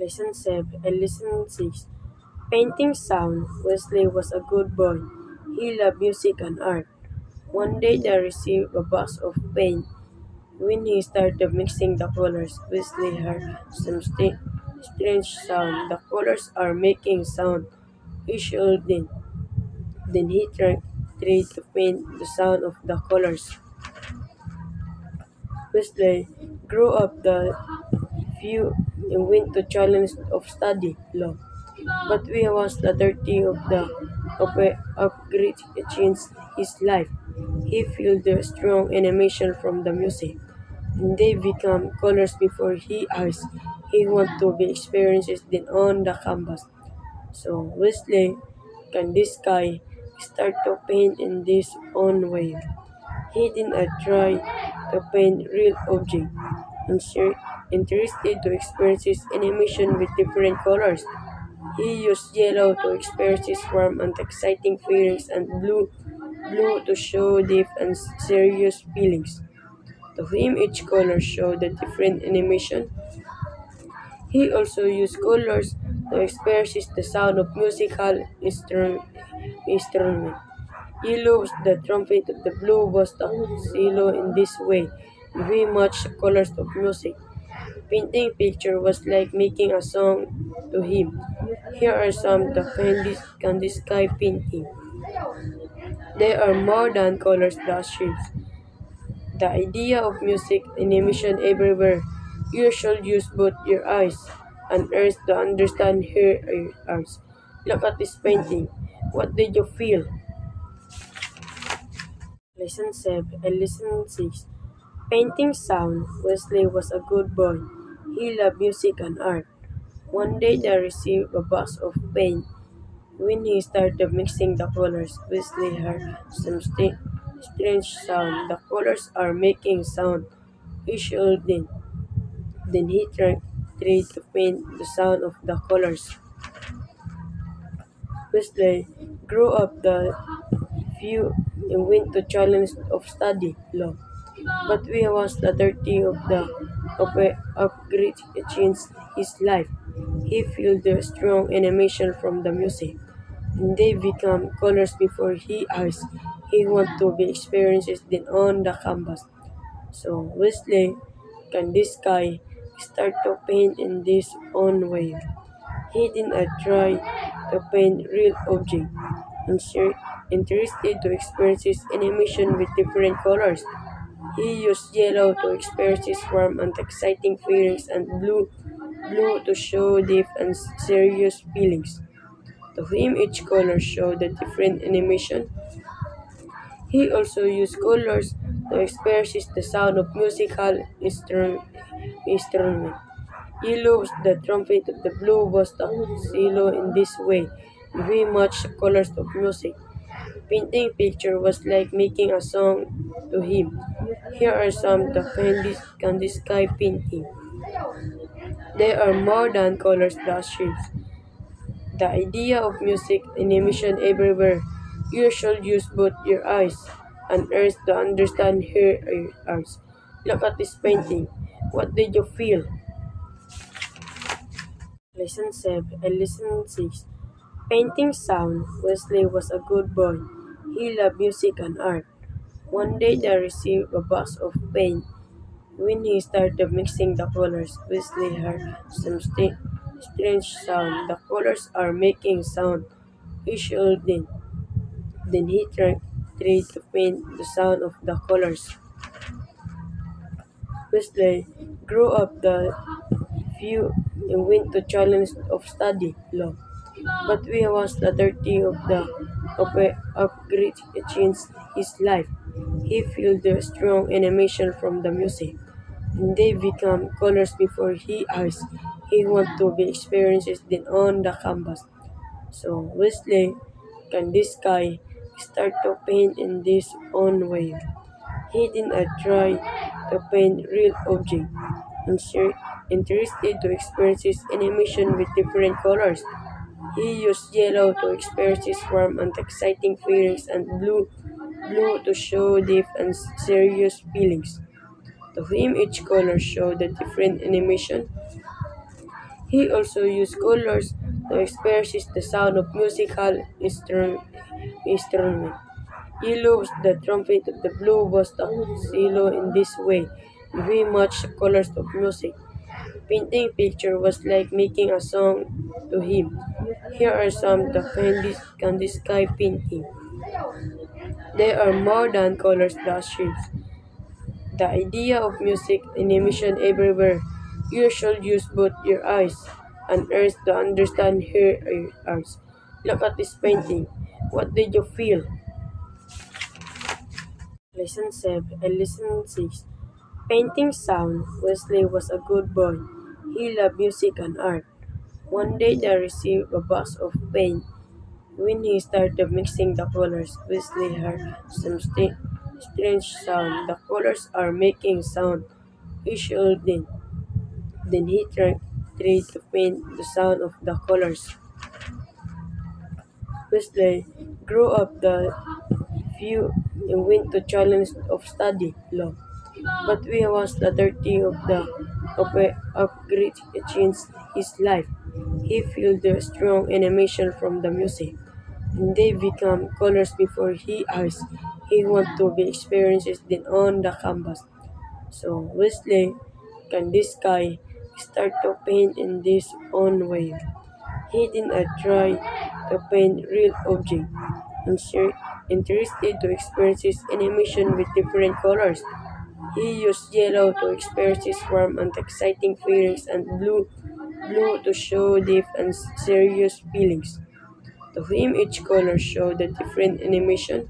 Lesson 7 and Lesson 6. Painting sound. Wesley was a good boy. He loved music and art. One day they received a box of paint. When he started mixing the colors, Wesley heard some strange sound. The colors are making sound. He shouldn't. Then he tried to paint the sound of the colors. Wesley grew up the few and went to challenge of study law. But we was the 30 of great change his life. He felt the strong animation from the music, and they become colors before his eyes. He want to be experiences then on the canvas. So Wesley can this guy start to paint in this own way. He did not try to paint real object and interested to experience his animation with different colors. He used yellow to express his warm and exciting feelings and blue to show deep and serious feelings. To him, each color showed a different animation. He also used colors to express the sound of musical instrument. Yellow was the trumpet, the blue was the cello in this way. We matched the colors of music. Painting picture was like making a song to him. Here are some the candy sky painting. They are more than colors the shapes. The idea of music animation everywhere. You should use both your eyes and ears to understand her arts. Look at this painting. What did you feel? Lesson 7 and Lesson 6. Painting sound. Wesley was a good boy. He loved music and art. One day they received a box of paint. When he started mixing the colors, Wesley heard some strange sound. The colors are making sound. He shouldn't. Then he tried to paint the sound of the colors. Wesley grew up the few and went to challenge of study law. But we was the 30 of great change his life. He felt the strong animation from the music, and they become colors before his eyes. He want to be experiences then on the canvas. So Wesley can this guy start to paint in this own way. He did not try to paint real object and interested to experience his animation with different colors. He used yellow to express his warm and exciting feelings and blue to show deep and serious feelings. To him, each color showed a different animation. He also used colors to express the sound of musical instrument. Yellow was the trumpet, the blue was the cello in this way. We matched the colors of music. Painting picture was like making a song to him. Here are some the candy sky painting. They are more than colors the shapes. The idea of music animation everywhere. You should use both your eyes and ears to understand her arts. Look at this painting. What did you feel? Lesson 7 and Lesson 6. Painting sound. Wesley was a good boy. He loved music and art. One day they received a box of paint. When he started mixing the colors, Wesley heard some strange sound. The colors are making sound. He shouldn't. Then he tried to paint the sound of the colors. Wesley grew up the few and went to challenge of study law. But we was the 30 of great change his life. He felt the strong animation from the music, and they become colors before his eyes. He want to be experiences then on the canvas. So Wesley can this guy start to paint in this own way. He did not try to paint real object and interested to experience his animation with different colors. He used yellow to express his warm and exciting feelings and blue to show deep and serious feelings. To him, each color showed a different animation. He also used colors to express the sound of musical instrument. Yellow was the trumpet, the blue was the cello. In this way, we match the colors of music. Painting picture was like making a song to him. Here are some the candy sky painting. There are more than colors, the shapes. The idea of music and emission everywhere. You should use both your eyes and ears to understand her arts. Look at this painting. What did you feel? Lesson 7 and Lesson 6. Painting sound. Wesley was a good boy. He loved music and art. One day they received a box of paint. When he started mixing the colors, Wesley heard some strange sound. The colors are making sound. He shouldn't. Then he tried to paint the sound of the colors. Wesley grew up the few and went to challenge of study law. But we was the 30 of great changed his life. He felt the strong animation from the music, and they become colors before his eyes. He want to be experiences then on the canvas. So Wesley can this guy start to paint in this own way. He did not try to paint real object. Instead, interested to experience his animation with different colors. He used yellow to express his warm and exciting feelings and blue to show deep and serious feelings. To him, each color showed a different animation.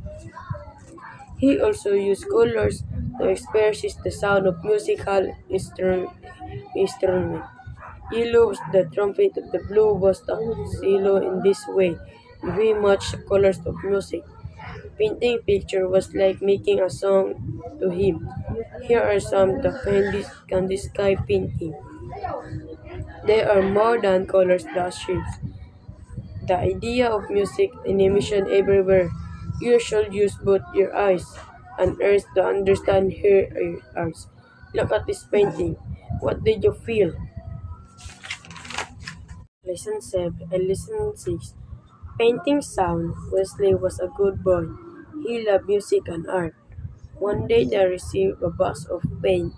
He also used colors to express the sound of musical instrument. Yellow was the trumpet, the blue was the cello. In this way, we match the colors of music. Painting picture was like making a song to him. Here are some the candy sky painting. There are more than colors, the shapes. The idea of music and emission everywhere. You should use both your eyes and ears to understand her arts. Look at this painting. What did you feel? Lesson 7 and Lesson 6. Painting sound. Wesley was a good boy. He loved music and art. One day they received a box of paint.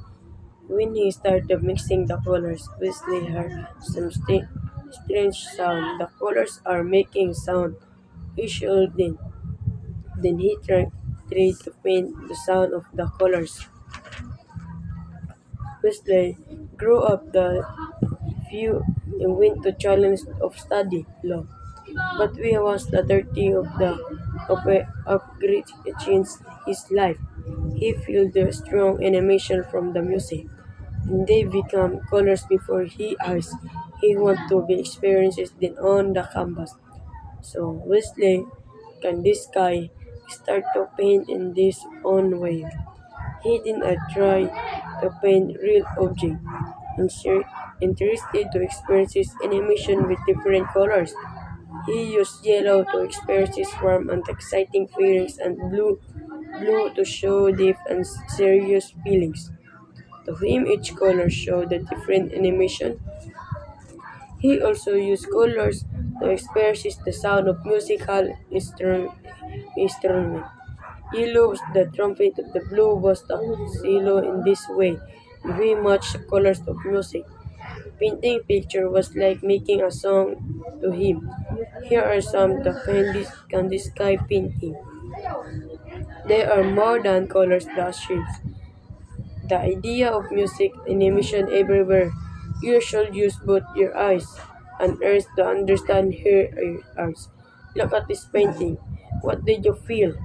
When he started mixing the colors, Wesley heard some strange sound. The colors are making sound. He shouldn't. Then he tried to paint the sound of the colors. He also used colors to express the sound of musical instrument. Yellow was the trumpet, the blue was the cello. In this way, we match the colors of music. Painting picture was like making a song to him. Here are some the candy sky painting. Lesson 7 and Lesson 6. Painting sound. Wesley was a good boy. He loved music and art. One day they received a box of paint. When he started mixing the colors, Wesley heard some strange sound. The colors are making sound. He shouldn't. Then he tried to paint the sound of the colors. Wesley grew up the few and went to challenge of study law. But we was the 30 of great changed his life. He felt the strong animation from the music, and they become colors before his eyes. He want to be experiences then on the canvas. So Wesley can this guy start to paint in this own way. He did not try to paint real object. Instead, interested to experience his animation with different colors. He used yellow to express his warm and exciting feelings and blue to show deep and serious feelings. To him, each color showed a different animation. He also used colors to express the sound of musical instrument. Yellow was the trumpet, the blue was the cello. In this way, we match the colors of music. Painting picture was like making a song to him. Here are some the candy sky painting. There are more than colors, the shapes. The idea of music and emission everywhere. You should use both your eyes and ears to understand her arts. Look at this painting. What did you feel?